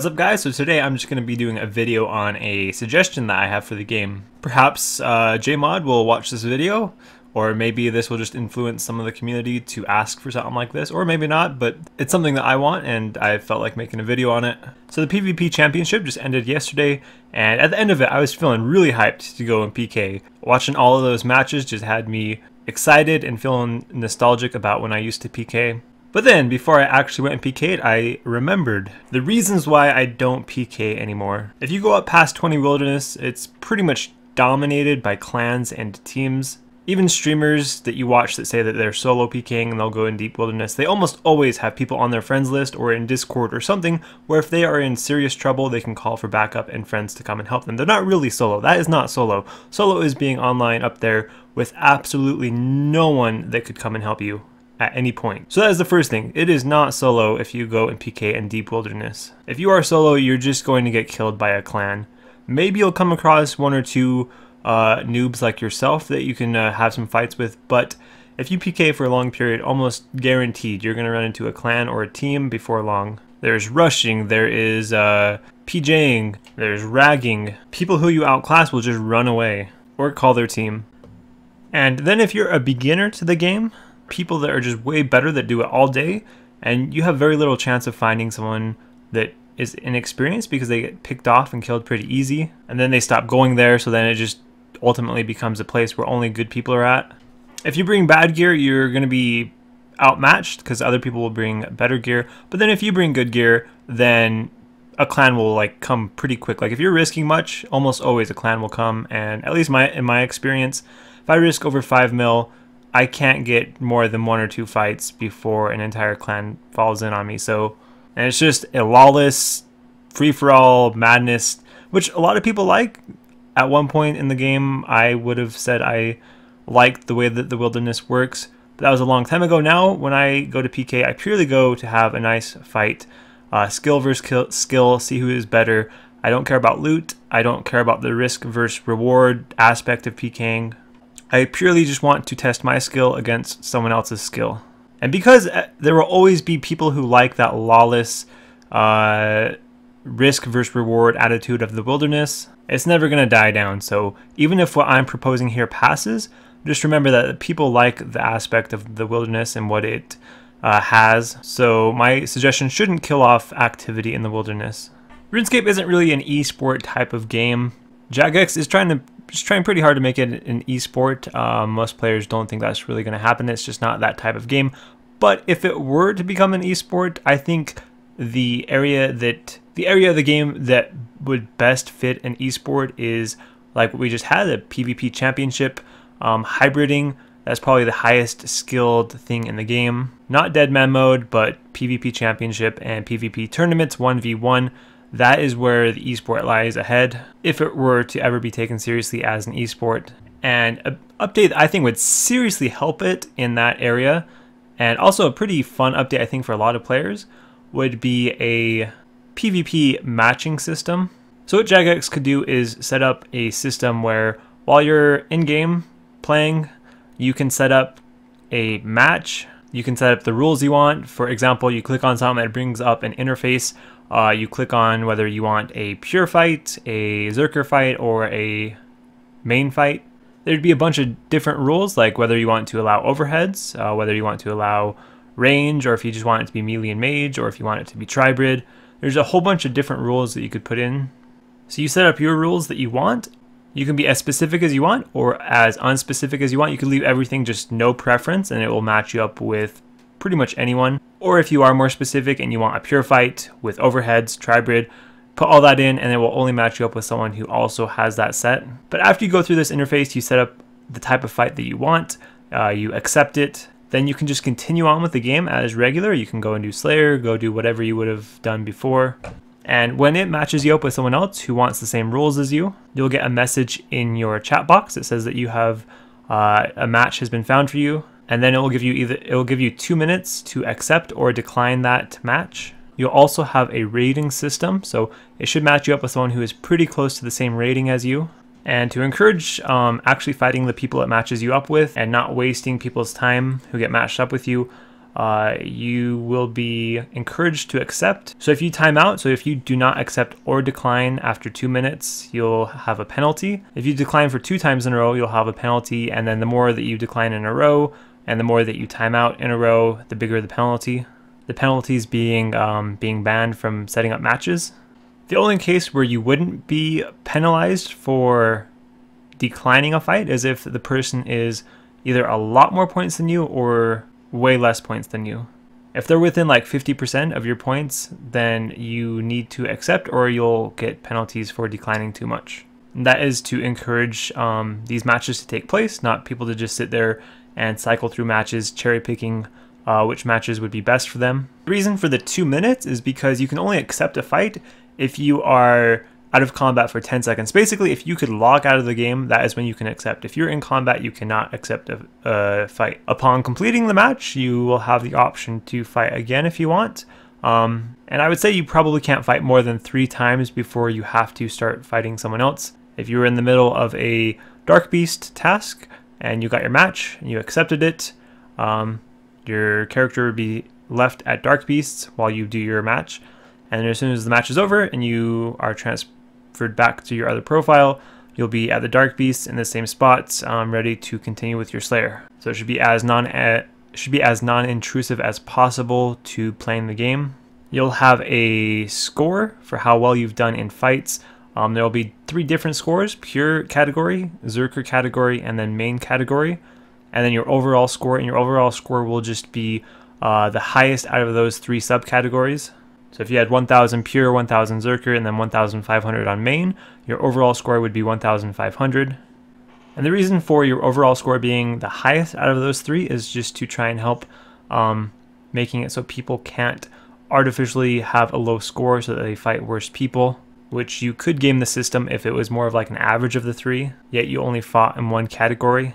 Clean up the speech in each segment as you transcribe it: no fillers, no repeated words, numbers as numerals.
What's up guys, so today I'm just going to be doing a video on a suggestion that I have for the game. Perhaps JMod will watch this video, or maybe this will just influence some of the community to ask for something like this, or maybe not, but it's something that I want and I felt like making a video on it. So the PvP championship just ended yesterday, and at the end of it I was feeling really hyped to go in PK. Watching all of those matches just had me excited and feeling nostalgic about when I used to PK. But then, before I actually went and PK'd, I remembered the reasons why I don't PK anymore. If you go up past 20 Wilderness, it's pretty much dominated by clans and teams. Even streamers that you watch that say that they're solo PKing and they'll go in Deep Wilderness, they almost always have people on their friends list or in Discord or something where if they are in serious trouble, they can call for backup and friends to come and help them. They're not really solo. That is not solo. Solo is being online up there with absolutely no one that could come and help you at any point. So that is the first thing. It is not solo if you go and PK in Deep Wilderness. If you are solo, you're just going to get killed by a clan. Maybe you'll come across one or two noobs like yourself that you can have some fights with, but if you PK for a long period, almost guaranteed you're going to run into a clan or a team before long. There's rushing, there is PJing, there's ragging. People who you outclass will just run away or call their team. And then if you're a beginner to the game, people that are just way better that do it all day, and you have very little chance of finding someone that is inexperienced because they get picked off and killed pretty easy, and then they stop going there, so then it just ultimately becomes a place where only good people are at. If you bring bad gear, you're going to be outmatched because other people will bring better gear, but then if you bring good gear, then a clan will like come pretty quick. Like if you're risking much, almost always a clan will come, and at least in my experience, if I risk over 5 mil, I can't get more than 1 or 2 fights before an entire clan falls in on me. So, and it's just a lawless, free-for-all madness, which a lot of people like. At one point in the game, I would have said I liked the way that the wilderness works, but that was a long time ago. Now, when I go to PK, I purely go to have a nice fight, skill versus skill, see who is better. I don't care about loot. I don't care about the risk versus reward aspect of PKing. I purely just want to test my skill against someone else's skill. And because there will always be people who like that lawless risk versus reward attitude of the wilderness, it's never going to die down. So even if what I'm proposing here passes, just remember that people like the aspect of the wilderness and what it has. So my suggestion shouldn't kill off activity in the wilderness. RuneScape isn't really an esport type of game. Jagex is trying pretty hard to make it an esport. Most players don't think that's really going to happen. It's just not that type of game. But if it were to become an esport, I think the area of the game that would best fit an esport is like what we just had, a PvP championship. Hybriding, that's probably the highest skilled thing in the game. Not Deadman mode, but PvP championship and PvP tournaments 1v1. That is where the esport lies ahead, if it were to ever be taken seriously as an esport. And an update that I think would seriously help it in that area, and also a pretty fun update I think for a lot of players, would be a PvP matching system. So what Jagex could do is set up a system where while you're in-game playing, you can set up a match. You can set up the rules you want. For example, you click on something that brings up an interface. You click on whether you want a pure fight, a Zerker fight, or a main fight. There'd be a bunch of different rules, like whether you want to allow overheads, whether you want to allow range, or if you just want it to be melee and mage, or if you want it to be tribrid. There's a whole bunch of different rules that you could put in. So you set up your rules that you want. You can be as specific as you want or as unspecific as you want. You can leave everything just no preference and it will match you up with pretty much anyone. Or if you are more specific and you want a pure fight with overheads, tribrid, put all that in and it will only match you up with someone who also has that set. But after you go through this interface, you set up the type of fight that you want, you accept it, then you can just continue on with the game as regular. You can go and do Slayer, go do whatever you would have done before. And when it matches you up with someone else who wants the same rules as you, you'll get a message in your chat box that says that you have a match has been found for you. And then it will give you 2 minutes to accept or decline that match. You'll also have a rating system, so it should match you up with someone who is pretty close to the same rating as you. And to encourage actually fighting the people it matches you up with and not wasting people's time who get matched up with you, you will be encouraged to accept. So if you time out, so if you do not accept or decline after 2 minutes, you'll have a penalty. If you decline for 2 times in a row, you'll have a penalty, and then the more that you decline in a row and the more that you time out in a row, the bigger the penalty. The penalties being banned from setting up matches. The only case where you wouldn't be penalized for declining a fight is if the person is either a lot more points than you or way less points than you. If they're within like 50% of your points, then you need to accept or you'll get penalties for declining too much. And that is to encourage these matches to take place, not people to just sit there and cycle through matches, cherry picking which matches would be best for them. The reason for the 2 minutes is because you can only accept a fight if you are out of combat for 10 seconds. Basically, if you could log out of the game, that is when you can accept. If you're in combat, you cannot accept a fight. Upon completing the match, you will have the option to fight again if you want. And I would say you probably can't fight more than 3 times before you have to start fighting someone else. If you were in the middle of a Dark Beast task and you got your match and you accepted it, your character would be left at Dark Beasts while you do your match. And then as soon as the match is over and you are transferred back to your other profile, you'll be at the Dark Beast in the same spot, ready to continue with your Slayer. So it should be as non-intrusive as possible to playing the game. You'll have a score for how well you've done in fights. There will be 3 different scores: pure category, Zerker category, and then main category. And then your overall score, and your overall score will just be the highest out of those 3 subcategories. So if you had 1000 pure, 1000 Zerker, and then 1500 on main, your overall score would be 1500. And the reason for your overall score being the highest out of those 3 is just to try and help making it so people can't artificially have a low score so that they fight worse people, which you could game the system if it was more of like an average of the 3, yet you only fought in one category.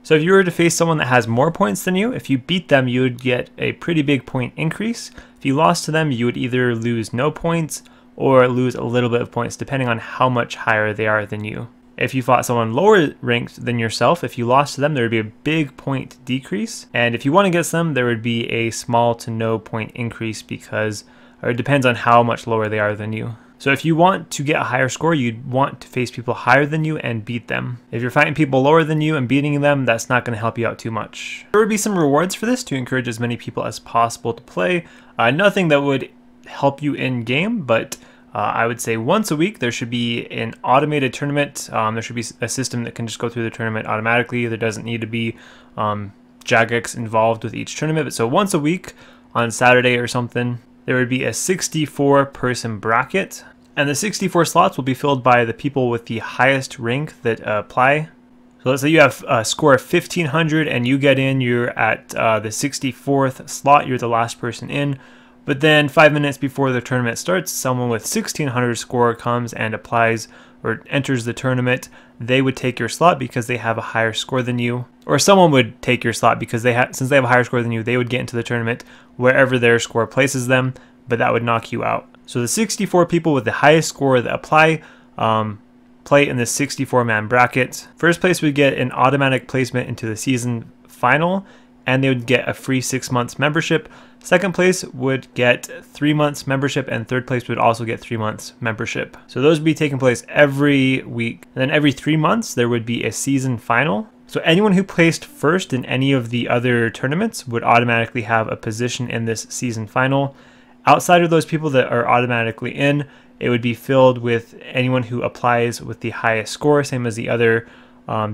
So if you were to face someone that has more points than you, if you beat them, you would get a pretty big point increase. If you lost to them, you would either lose no points or lose a little bit of points, depending on how much higher they are than you. If you fought someone lower ranked than yourself, if you lost to them, there would be a big point decrease. And if you won against them, there would be a small to no point increase because it depends on how much lower they are than you. So if you want to get a higher score, you'd want to face people higher than you and beat them. If you're fighting people lower than you and beating them, that's not going to help you out too much. There would be some rewards for this to encourage as many people as possible to play. Nothing that would help you in game, but I would say once a week there should be an automated tournament. There should be a system that can just go through the tournament automatically. There doesn't need to be Jagex involved with each tournament. But so once a week on Saturday or something, there would be a 64-person bracket, and the 64 slots will be filled by the people with the highest rank that apply. So let's say you have a score of 1500 and you get in, you're at the 64th slot, you're the last person in, but then 5 minutes before the tournament starts, someone with 1600 score comes and applies or enters the tournament. They would take your slot because they have a higher score than you, or someone would take your slot because since they have a higher score than you, they would get into the tournament wherever their score places them, but that would knock you out. So the 64 people with the highest score that apply play in the 64-man bracket. First place would get an automatic placement into the season final, and they would get a free 6 months membership. Second place would get 3 months membership, and third place would also get 3 months membership. So those would be taking place every week. And then every 3 months, there would be a season final. So anyone who placed first in any of the other tournaments would automatically have a position in this season final. Outside of those people that are automatically in, it would be filled with anyone who applies with the highest score, same as the other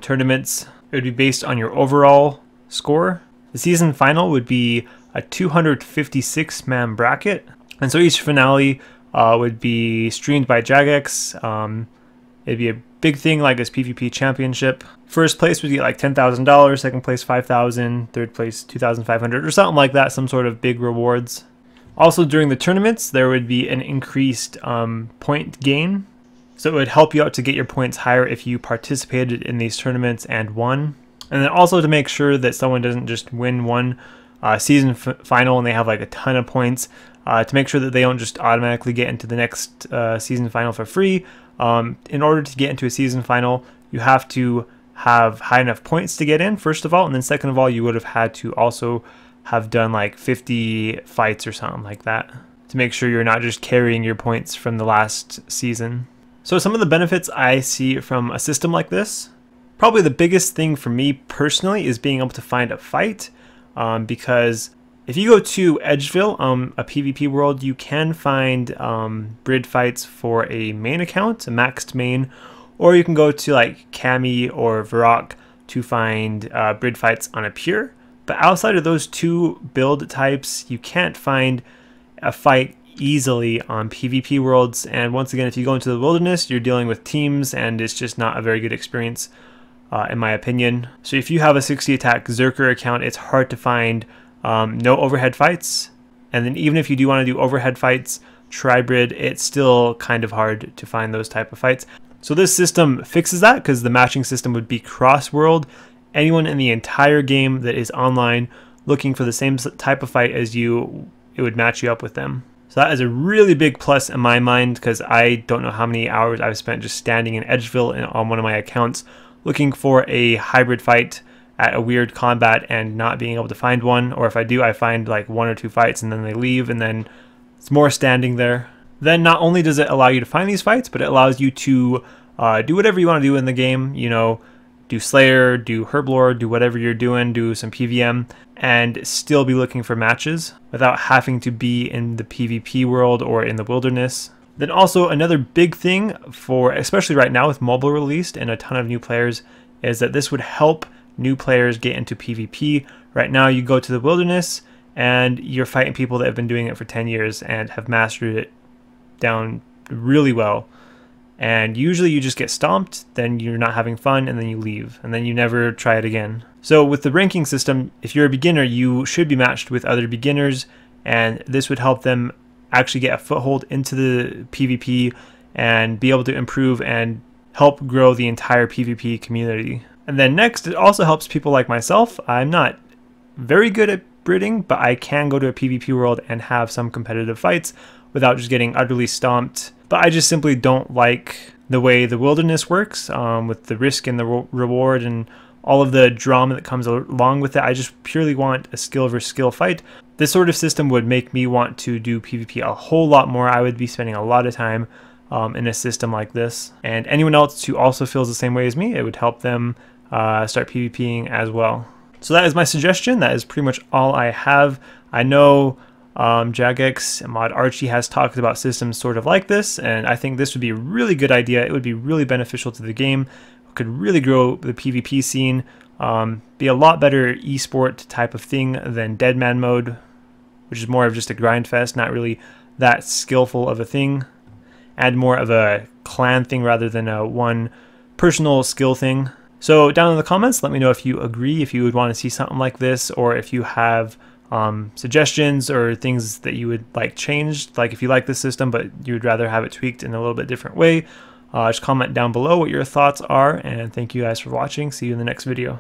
tournaments. It would be based on your overall score. The season final would be a 256-man bracket, and so each finale would be streamed by Jagex. It'd be a big thing like this PvP championship. First place would get like $10,000, second place $5,000, third place $2,500 or something like that, some sort of big rewards. Also during the tournaments, there would be an increased point gain. So it would help you out to get your points higher if you participated in these tournaments and won. And then also to make sure that someone doesn't just win one season final and they have like a ton of points, to make sure that they don't just automatically get into the next season final for free. In order to get into a season final, you have to have high enough points to get in, first of all, and then second of all, you would have had to also have done like 50 fights or something like that, to make sure you're not just carrying your points from the last season. So some of the benefits I see from a system like this, probably the biggest thing for me personally is being able to find a fight, because if you go to Edgeville, a PvP world, you can find Brid fights for a main account, a maxed main, or you can go to like Cami or Varrock to find Brid fights on a pure. But outside of those two build types, you can't find a fight easily on PvP worlds. And once again, if you go into the wilderness, you're dealing with teams, and it's just not a very good experience, in my opinion. So if you have a 60 attack Zerker account, it's hard to find no overhead fights. And then even if you do want to do overhead fights, Tribrid, it's still kind of hard to find those type of fights. So this system fixes that, because the matching system would be cross-world. Anyone in the entire game that is online looking for the same type of fight as you, it would match you up with them. So that is a really big plus in my mind, because I don't know how many hours I've spent just standing in Edgeville on one of my accounts looking for a hybrid fight at a weird combat and not being able to find one. Or if I do, I find like 1 or 2 fights and then they leave, and then it's more standing there. Then not only does it allow you to find these fights, but it allows you to do whatever you want to do in the game. You know, do Slayer, do Herblore, do whatever you're doing, do some PVM, and still be looking for matches without having to be in the PvP world or in the wilderness. Then also another big thing for, especially right now with mobile released and a ton of new players, is that this would help new players get into PvP. Right now you go to the wilderness and you're fighting people that have been doing it for 10 years and have mastered it down really well. And usually you just get stomped, then you're not having fun, and then you leave, and then you never try it again. So with the ranking system, if you're a beginner, you should be matched with other beginners, and this would help them actually get a foothold into the PvP and be able to improve and help grow the entire PvP community. And then next, it also helps people like myself. I'm not very good at Bridding, but I can go to a PvP world and have some competitive fights without just getting utterly stomped. But I just simply don't like the way the wilderness works, with the risk and the reward and all of the drama that comes along with it. I just purely want a skill versus skill fight. This sort of system would make me want to do PvP a whole lot more. I would be spending a lot of time in a system like this. And anyone else who also feels the same way as me, it would help them start PvPing as well. So that is my suggestion. That is pretty much all I have. I know Jagex and Mod Archie has talked about systems sort of like this, and I think this would be a really good idea. It would be really beneficial to the game. It could really grow the PvP scene, be a lot better esport type of thing than Deadman mode, which is more of just a grind fest, not really that skillful of a thing, and more of a clan thing rather than a one personal skill thing. So down in the comments, let me know if you agree, if you would want to see something like this, or if you have suggestions or things that you would like changed, like if you like this system but you would rather have it tweaked in a little bit different way. Just comment down below what your thoughts are, and thank you guys for watching. See you in the next video.